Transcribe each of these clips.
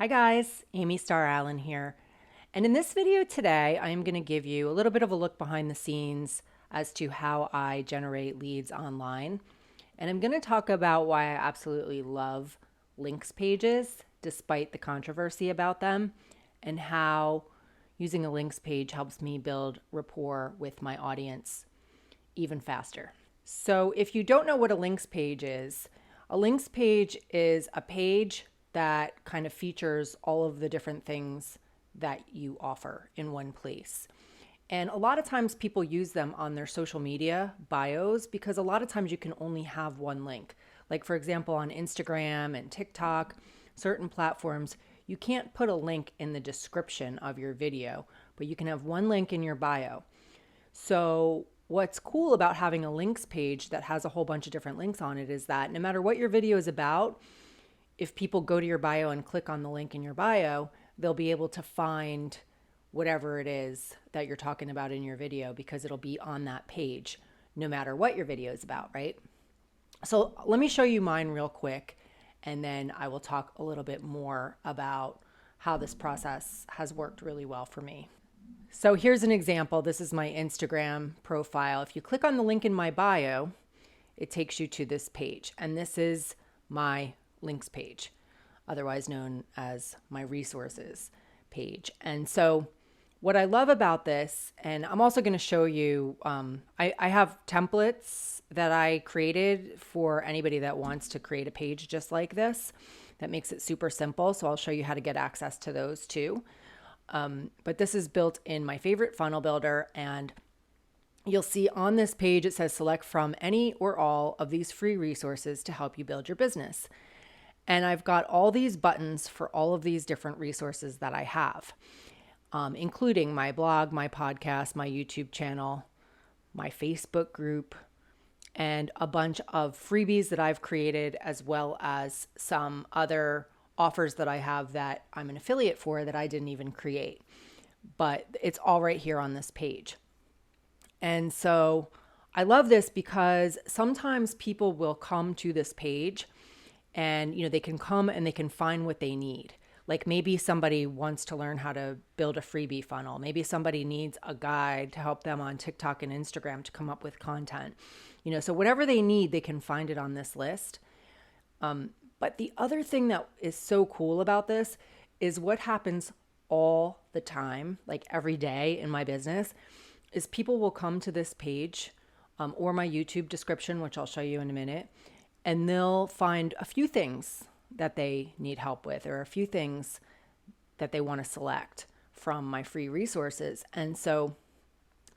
Hi guys, Amy Starr Allen here. And in this video today, I am going to give you a little bit of a look behind the scenes as to how I generate leads online. And I'm going to talk about why I absolutely love links pages, despite the controversy about them, and how using a links page helps me build rapport with my audience even faster. So if you don't know what a links page is a page that kind of features all of the different things that you offer in one place. And a lot of times people use them on their social media bios because a lot of times you can only have one link. Like for example, on Instagram and TikTok, certain platforms, you can't put a link in the description of your video, but you can have one link in your bio. So what's cool about having a links page that has a whole bunch of different links on it is that no matter what your video is about, if people go to your bio and click on the link in your bio, they'll be able to find whatever it is that you're talking about in your video because it'll be on that page no matter what your video is about, right? So let me show you mine real quick, and then I will talk a little bit more about how this process has worked really well for me. So here's an example. This is my Instagram profile. If you click on the link in my bio, it takes you to this page, and this is my links page, otherwise known as my resources page. And so what I love about this, and I'm also going to show you, I have templates that I created for anybody that wants to create a page just like this that makes it super simple. So I'll show you how to get access to those too. But this is built in my favorite funnel builder, and you'll see on this page it says select from any or all of these free resources to help you build your business. And I've got all these buttons for all of these different resources that I have, including my blog, my podcast, my YouTube channel, my Facebook group, and a bunch of freebies that I've created, as well as some other offers that I have that I'm an affiliate for that I didn't even create. But it's all right here on this page. And so I love this because sometimes people will come to this page and they can come and they can find what they need. Like maybe somebody wants to learn how to build a freebie funnel. Maybe somebody needs a guide to help them on TikTok and Instagram to come up with content. So whatever they need, they can find it on this list. But the other thing that is so cool about this is what happens all the time, like every day in my business, is people will come to this page or my YouTube description, which I'll show you in a minute, and they'll find a few things that they need help with or a few things that they want to select from my free resources. And so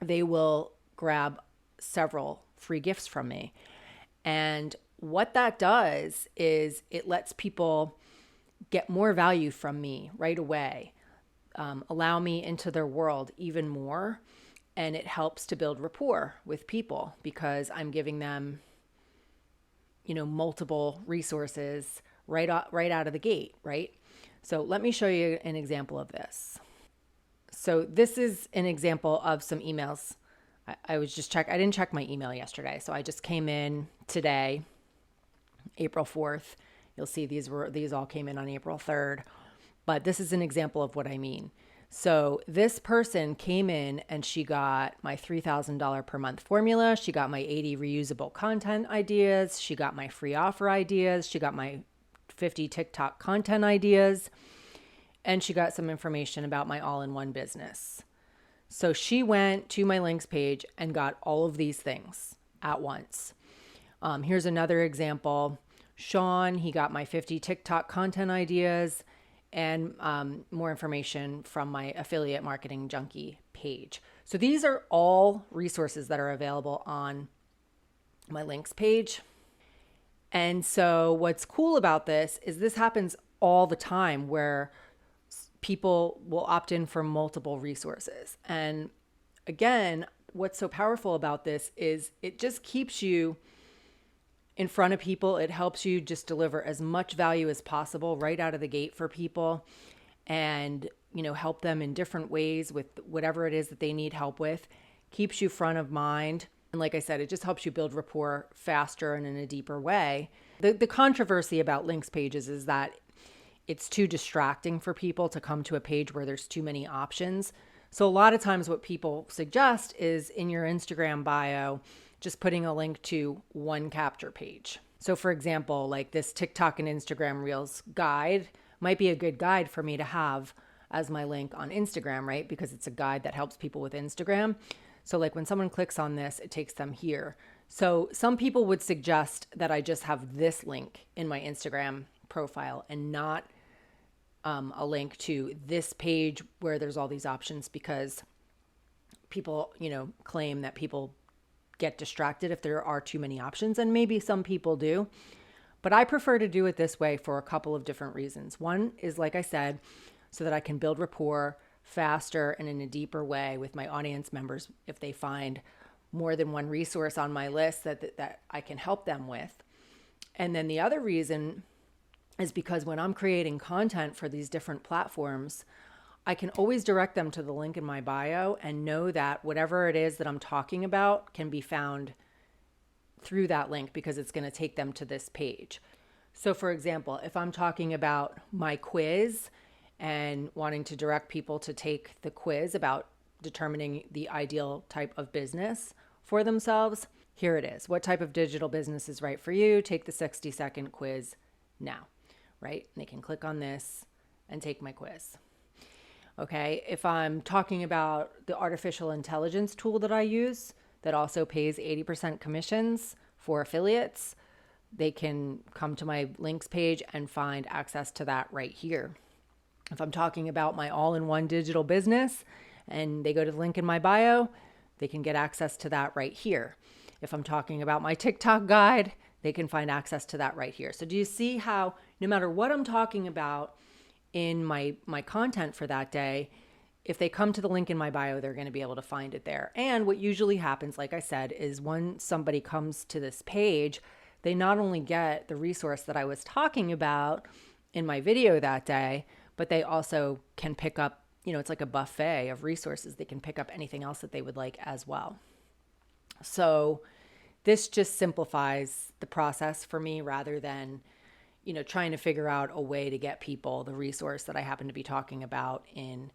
they will grab several free gifts from me. And what that does is it lets people get more value from me right away, allow me into their world even more. And it helps to build rapport with people because I'm giving them multiple resources right out of the gate, right? So let me show you an example of this. So this is an example of some emails. I didn't check my email yesterday. So I just came in today, April 4th. You'll see these all came in on April 3rd. But this is an example of what I mean. So this person came in and she got my $3,000 per month formula. She got my 80 reusable content ideas. She got my free offer ideas. She got my 50 TikTok content ideas. And she got some information about my all-in-one business. So she went to my links page and got all of these things at once. Here's another example. Sean, he got my 50 TikTok content ideas and more information from my affiliate marketing junkie page. So these are all resources that are available on my links page. And so what's cool about this is this happens all the time where people will opt in for multiple resources. And again, what's so powerful about this is it just keeps you in front of people. It helps you just deliver as much value as possible right out of the gate for people and, help them in different ways with whatever it is that they need help with. Keeps you front of mind. And like I said, it just helps you build rapport faster and in a deeper way. The controversy about links pages is that it's too distracting for people to come to a page where there's too many options. So a lot of times what people suggest is in your Instagram bio, just putting a link to one capture page. So for example, like this TikTok and Instagram Reels guide might be a good guide for me to have as my link on Instagram, right? Because it's a guide that helps people with Instagram. So like when someone clicks on this, it takes them here. So some people would suggest that I just have this link in my Instagram profile and not a link to this page where there's all these options, because people, claim that people get distracted if there are too many options, and maybe some people do. But I prefer to do it this way for a couple of different reasons. One is, like I said, so that I can build rapport faster and in a deeper way with my audience members if they find more than one resource on my list that I can help them with. And then the other reason is because when I'm creating content for these different platforms, I can always direct them to the link in my bio and know that whatever it is that I'm talking about can be found through that link, because it's going to take them to this page. So for example, if I'm talking about my quiz and wanting to direct people to take the quiz about determining the ideal type of business for themselves, here it is. What type of digital business is right for you? Take the 60-second quiz now, right? And they can click on this and take my quiz. Okay, if I'm talking about the artificial intelligence tool that I use that also pays 80% commissions for affiliates, they can come to my links page and find access to that right here. If I'm talking about my all-in-one digital business and they go to the link in my bio, they can get access to that right here. If I'm talking about my TikTok guide, they can find access to that right here. So do you see how no matter what I'm talking about in my content for that day, if they come to the link in my bio, they're going to be able to find it there. And what usually happens, like I said, is when somebody comes to this page, they not only get the resource that I was talking about in my video that day, but they also can pick up, it's like a buffet of resources. They can pick up anything else that they would like as well. So this just simplifies the process for me rather than, trying to figure out a way to get people the resource that I happen to be talking about in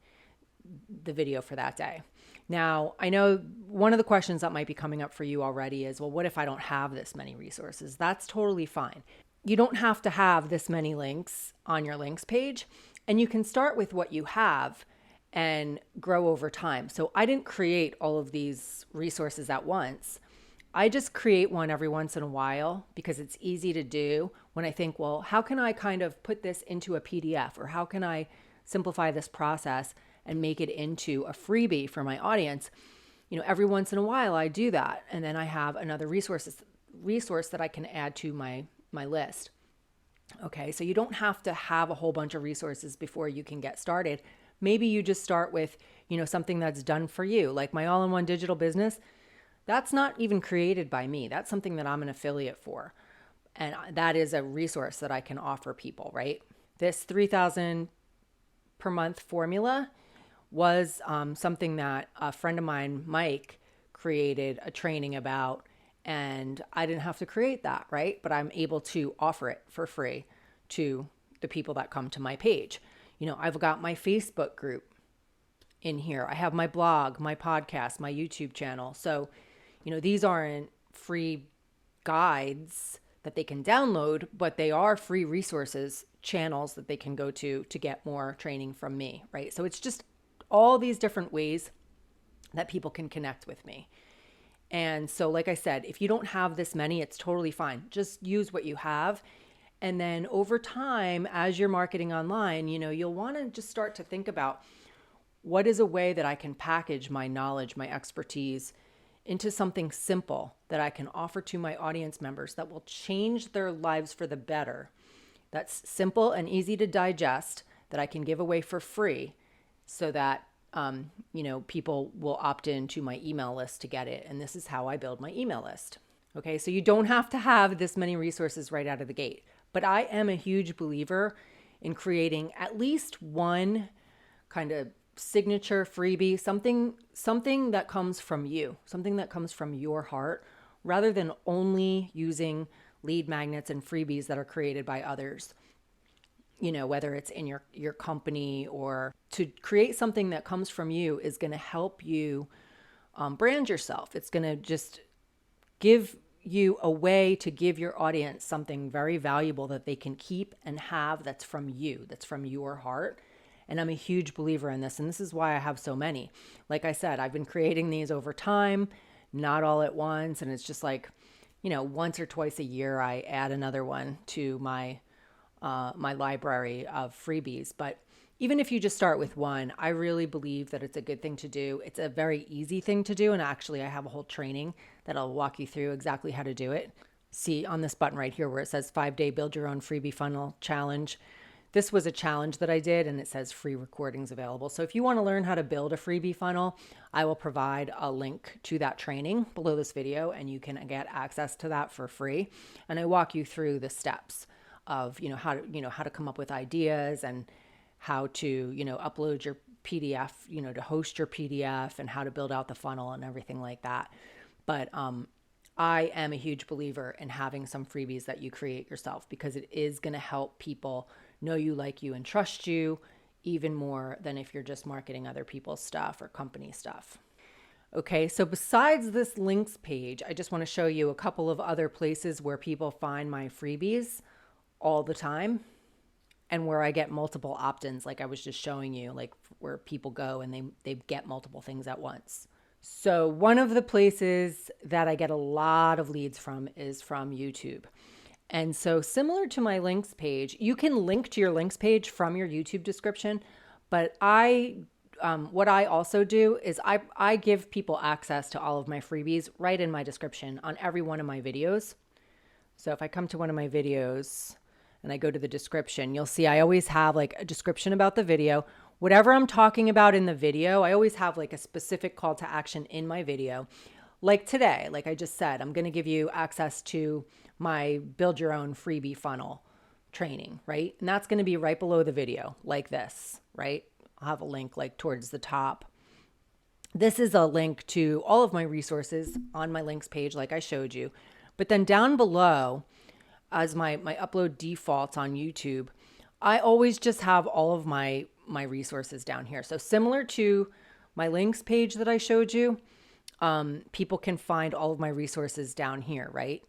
the video for that day. Now, I know one of the questions that might be coming up for you already is, well, what if I don't have this many resources? That's totally fine. You don't have to have this many links on your links page, and you can start with what you have and grow over time. So I didn't create all of these resources at once. I just create one every once in a while because it's easy to do when I think, well, how can I kind of put this into a PDF, or how can I simplify this process and make it into a freebie for my audience? Every once in a while I do that. And then I have another resource that I can add to my list. Okay, so you don't have to have a whole bunch of resources before you can get started. Maybe you just start with, something that's done for you, like my all-in-one digital business. That's not even created by me. That's something that I'm an affiliate for. And that is a resource that I can offer people, right? This 3,000 per month formula was something that a friend of mine, Mike, created a training about, and I didn't have to create that, right? But I'm able to offer it for free to the people that come to my page. I've got my Facebook group in here. I have my blog, my podcast, my YouTube channel. So, these aren't free guides that they can download, but they are free resources, channels that they can go to get more training from me, right? So it's just all these different ways that people can connect with me. And so, like I said, if you don't have this many, it's totally fine. Just use what you have. And then over time, as you're marketing online, you'll want to just start to think about, what is a way that I can package my knowledge, my expertise into something simple that I can offer to my audience members that will change their lives for the better. That's simple and easy to digest, that I can give away for free, so that people will opt into my email list to get it. And this is how I build my email list. Okay, so you don't have to have this many resources right out of the gate. But I am a huge believer in creating at least one kind of signature freebie, something that comes from you, something that comes from your heart, rather than only using lead magnets and freebies that are created by others. whether it's in your company, or to create something that comes from you is going to help you brand yourself. It's going to just give you a way to give your audience something very valuable that they can keep and have, that's from you, that's from your heart. And I'm a huge believer in this. And this is why I have so many. Like I said, I've been creating these over time, not all at once. And it's just like, once or twice a year, I add another one to my my library of freebies. But even if you just start with one, I really believe that it's a good thing to do. It's a very easy thing to do. And actually, I have a whole training that I'll walk you through exactly how to do it. See on this button right here where it says 5-day build your own freebie funnel challenge. This was a challenge that I did, and it says free recordings available. So if you want to learn how to build a freebie funnel, I will provide a link to that training below this video, and you can get access to that for free. And I walk you through the steps of, how to come up with ideas, and how to, upload your PDF, to host your PDF, and how to build out the funnel and everything like that. But I am a huge believer in having some freebies that you create yourself, because it is going to help people know you, like you, and trust you even more than if you're just marketing other people's stuff or company stuff. Okay, so besides this links page, I just want to show you a couple of other places where people find my freebies all the time, and where I get multiple opt-ins, like I was just showing you, like where people go and they get multiple things at once. So one of the places that I get a lot of leads from is from YouTube. And so similar to my links page, you can link to your links page from your YouTube description. But what I also do is I give people access to all of my freebies right in my description on every one of my videos. So if I come to one of my videos and I go to the description, you'll see I always have like a description about the video. Whatever I'm talking about in the video, I always have like a specific call to action in my video. Like today, like I just said, I'm going to give you access to my build your own freebie funnel training, right? And that's going to be right below the video, like this, right? I'll have a link like towards the top. This is a link to all of my resources on my links page, like I showed you. But then down below, as my upload defaults on YouTube, I always just have all of my resources down here. So similar to my links page that I showed you, people can find all of my resources down here, right?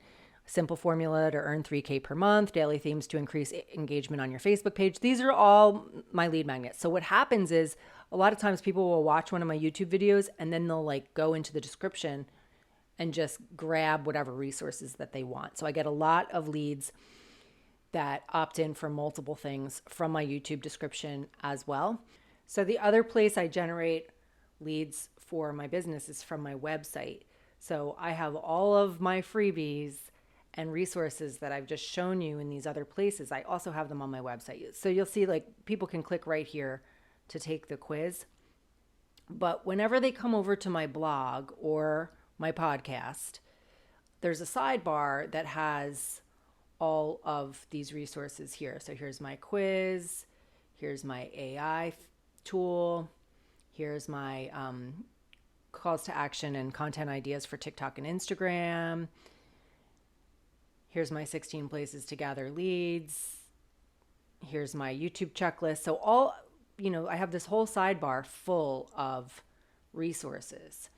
Simple formula to earn 3K per month, daily themes to increase engagement on your Facebook page. These are all my lead magnets. So what happens is a lot of times people will watch one of my YouTube videos and then they'll like go into the description and just grab whatever resources that they want. So I get a lot of leads that opt in for multiple things from my YouTube description as well. So the other place I generate leads for my business is from my website. So I have all of my freebies and resources that I've just shown you in these other places. I also have them on my website. So you'll see like people can click right here to take the quiz. But whenever they come over to my blog or my podcast, there's a sidebar that has all of these resources here. So here's my quiz, here's my AI tool, here's my calls to action and content ideas for TikTok and Instagram. Here's my 16 places to gather leads. Here's my YouTube checklist. So I have this whole sidebar full of resources.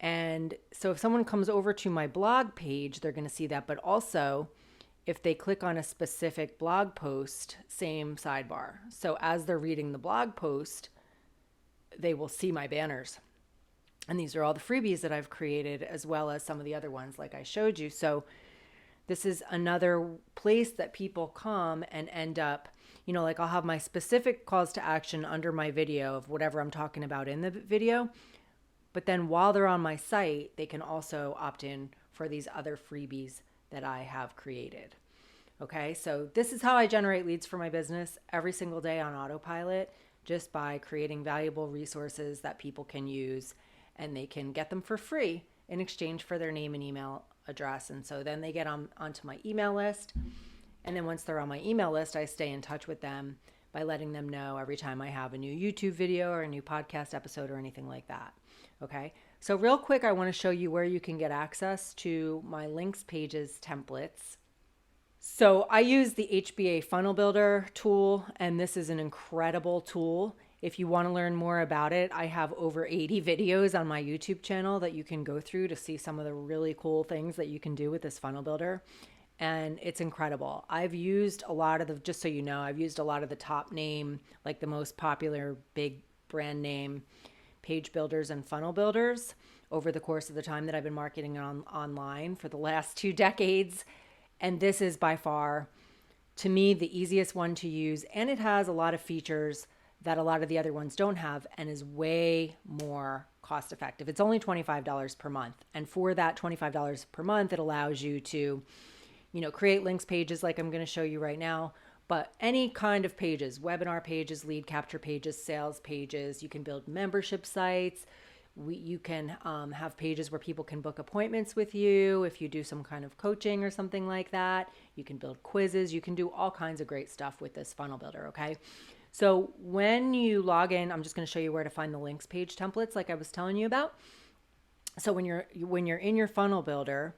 And so if someone comes over to my blog page, they're going to see that. But also, if they click on a specific blog post, same sidebar. So as they're reading the blog post, they will see my banners. And these are all the freebies that I've created, as well as some of the other ones like I showed you. So this is another place that people come and end up, like I'll have my specific calls to action under my video of whatever I'm talking about in the video. But then while they're on my site, they can also opt in for these other freebies that I have created. Okay, so this is how I generate leads for my business every single day on autopilot, just by creating valuable resources that people can use, and they can get them for free in exchange for their name and email address. And so then they get onto my email list. And then once they're on my email list, I stay in touch with them by letting them know every time I have a new YouTube video or a new podcast episode or anything like that. Okay, so real quick, I want to show you where you can get access to my links pages templates. So I use the HBA Funnel Builder tool, and this is an incredible tool. If you want to learn more about it, I have over 80 videos on my YouTube channel that you can go through to see some of the really cool things that you can do with this funnel builder. And it's incredible. I've used a lot of the, just so you know, I've used a lot of the top name, like the most popular big brand name page builders and funnel builders over the course of the time that I've been marketing online for the last 2 decades. And this is by far, to me, the easiest one to use. And it has a lot of features that a lot of the other ones don't have and is way more cost effective. It's only $25 per month. And for that $25 per month, it allows you to, create links pages like I'm going to show you right now, but any kind of pages, webinar pages, lead capture pages, sales pages. You can build membership sites. You can have pages where people can book appointments with you if you do some kind of coaching or something like that. You can build quizzes. You can do all kinds of great stuff with this funnel builder, okay? So when you log in, I'm just going to show you where to find the links page templates like I was telling you about. So when you're in your funnel builder,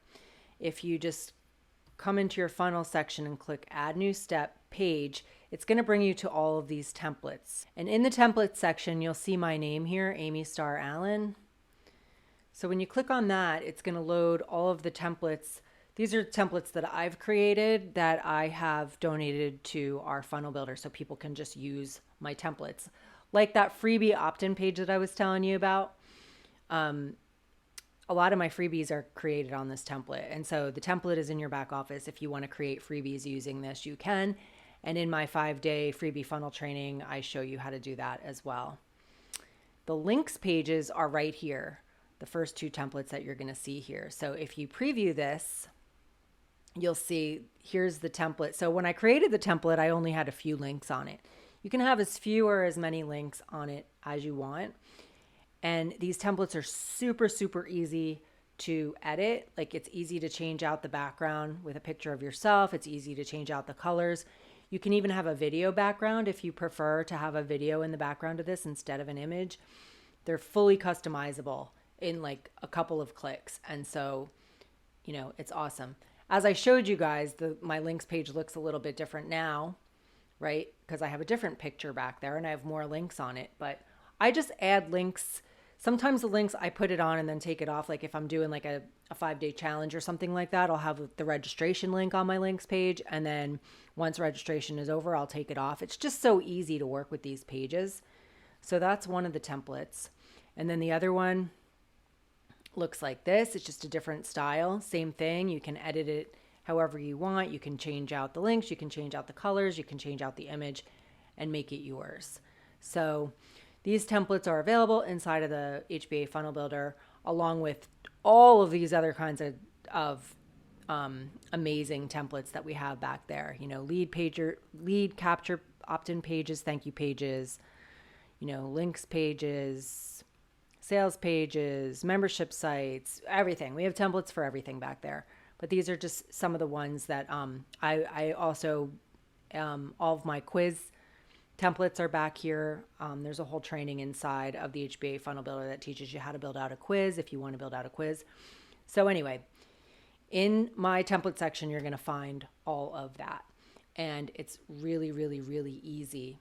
if you just come into your funnel section and click add new step page, it's going to bring you to all of these templates. And in the templates section, you'll see my name here, Amy Starr Allen. So when you click on that, it's going to load all of the templates. These are templates that I've created that I have donated to our funnel builder so people can just use my templates. Like that freebie opt-in page that I was telling you about. A lot of my freebies are created on this template. And so the template is in your back office. If you want to create freebies using this, you can. And in my 5-day freebie funnel training, I show you how to do that as well. The links pages are right here, the first 2 templates that you're going to see here. So if you preview this, you'll see here's the template. So when I created the template, I only had a few links on it. You can have as few or as many links on it as you want. And these templates are super, super easy to edit. Like it's easy to change out the background with a picture of yourself. It's easy to change out the colors. You can even have a video background if you prefer to have a video in the background of this instead of an image. They're fully customizable in like a couple of clicks. And so, it's awesome. As I showed you guys, my links page looks a little bit different now, right? Because I have a different picture back there and I have more links on it. But I just add links. Sometimes the links I put it on and then take it off. Like if I'm doing like a 5-day challenge or something like that, I'll have the registration link on my links page. And then once registration is over, I'll take it off. It's just so easy to work with these pages. So that's one of the templates. And then the other one looks like this. It's just a different style. Same thing. You can edit it however you want. You can change out the links. You can change out the colors. You can change out the image and make it yours. So these templates are available inside of the HBA Funnel Builder, along with all of these other kinds of amazing templates that we have back there. Lead capture, opt-in pages, thank you pages, links pages, sales pages, membership sites, everything. We have templates for everything back there. But these are just some of the ones that I also, all of my quiz templates are back here. There's a whole training inside of the HBA Funnel Builder that teaches you how to build out a quiz if you want to build out a quiz. So anyway, in my template section, you're going to find all of that. And it's really, really, really easy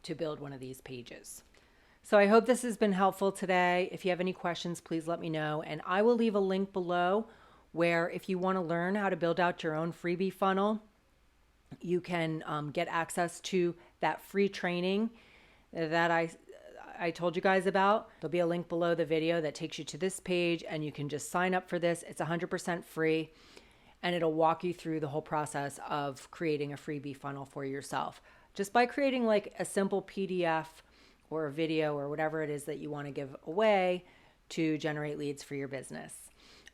to build one of these pages. So I hope this has been helpful today. If you have any questions, please let me know. And I will leave a link below where if you want to learn how to build out your own freebie funnel, you can get access to that free training that I told you guys about. There'll be a link below the video that takes you to this page and you can just sign up for this. It's 100% free and it'll walk you through the whole process of creating a freebie funnel for yourself. Just by creating like a simple PDF or a video or whatever it is that you want to give away to generate leads for your business.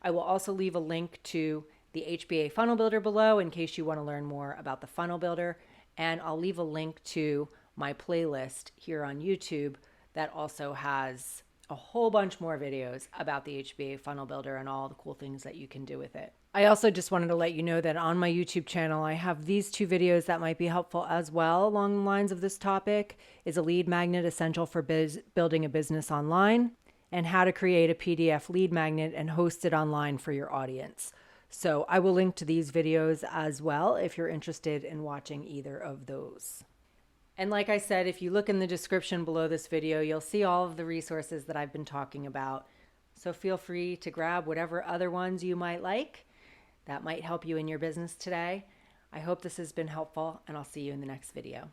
I will also leave a link to the HBA Funnel Builder below in case you want to learn more about the Funnel Builder. And I'll leave a link to my playlist here on YouTube that also has a whole bunch more videos about the HBA Funnel Builder and all the cool things that you can do with it. I also just wanted to let you know that on my YouTube channel, I have these 2 videos that might be helpful as well along the lines of this topic. Is a lead magnet essential for building a business online? And how to create a PDF lead magnet and host it online for your audience. So I will link to these videos as well if you're interested in watching either of those. And like I said, if you look in the description below this video, you'll see all of the resources that I've been talking about. So feel free to grab whatever other ones you might like that might help you in your business today. I hope this has been helpful, and I'll see you in the next video.